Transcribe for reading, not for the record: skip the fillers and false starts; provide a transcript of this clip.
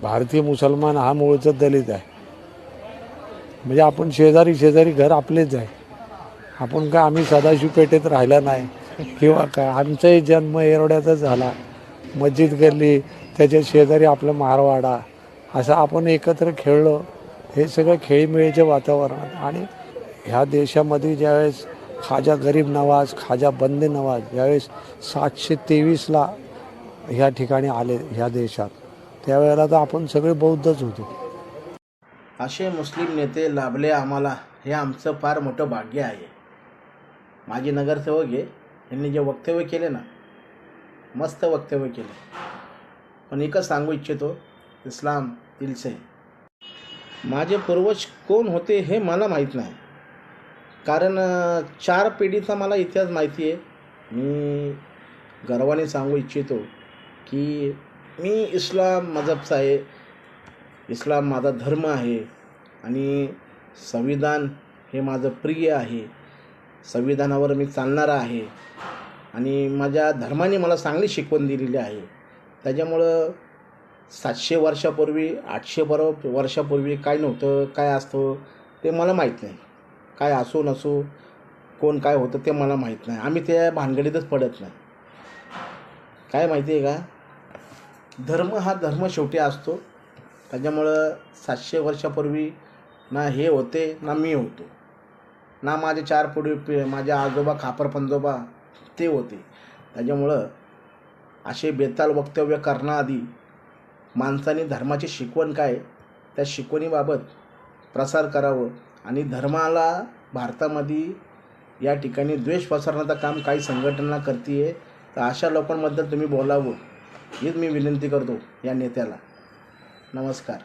भारतीय मुसलमान हा मूळचा दलित आहे. म्हणजे आपण शेजारी घर आपलेच आहे. आपण काय आम्ही सदाशिव पेठेत राहिला नाही किंवा काय. आमचाही जन्म एरवड्यातच झाला. मस्जिद गल्ली, त्याच्या शेजारी आपलं मारवाडा, असं आपण एकत्र खेळलो. हे सगळं खेळीमेळीचे वातावरण. आणि ह्या देशामध्ये ज्यावेळेस ख्वाजा गरीब नवाज, ख्वाजा बंदे नवाज ज्यावेळेस 723ला ह्या ठिकाणी आले ह्या देशात, त्यावेळेला तर आपण सगळे बौद्धच होतो. असे मुस्लिम नेते लाभले आम्हाला, हे आमचं फार मोठं भाग्य आहे. माजी नगरसेवक आहे, यांनी जे वक्तव्य केले ना, मस्त वक्तव्य केले. पण एकच सांगू इच्छितो, इस्लाम दिल से. माझे पूर्वज कोण होते हे मला माहीत नाही, कारण 4 पिढीचा मला इतिहास माहिती आहे. मी गर्वाने सांगू इच्छितो की मी इस्लाम मजहबचा आहे. इस्लाम माझा धर्म आहे आणि संविधान हे माझं प्रिय आहे. संविधानावर मी चालणारा आहे आणि माझ्या धर्माने मला चांगली शिकवण दिलेली आहे. त्याच्यामुळं 700 वर्षापूर्वी 800 वर्षापूर्वी काय नव्हतं, काय असतं ते मला माहीत नाही. काय असो नसो, कोण काय होतं ते मला माहीत नाही. आम्ही त्या भानगडीतच पडत नाही. काय माहिती आहे का, धर्म हा धर्म शेवटी असतो. त्याच्यामुळं 700 वर्षापूर्वी ना हे होते ना मी होतो, ना माझे 4 पुढे माझे आजोबा खापर पंजोबा ते होते. त्याच्यामुळं असे बेताल वक्तव्य करण्याआधी माणसाने धर्माची शिकवण काय, त्या शिकवणीबाबत प्रसार करावं. आणि धर्माला भारतामध्ये या ठिकाणी द्वेष पसरण्याचं काम काही संघटना करते आहे, तर अशा लोकांबद्दल तुम्ही बोलावं हीच मी विनंती करतो या नेत्याला. नमस्कार.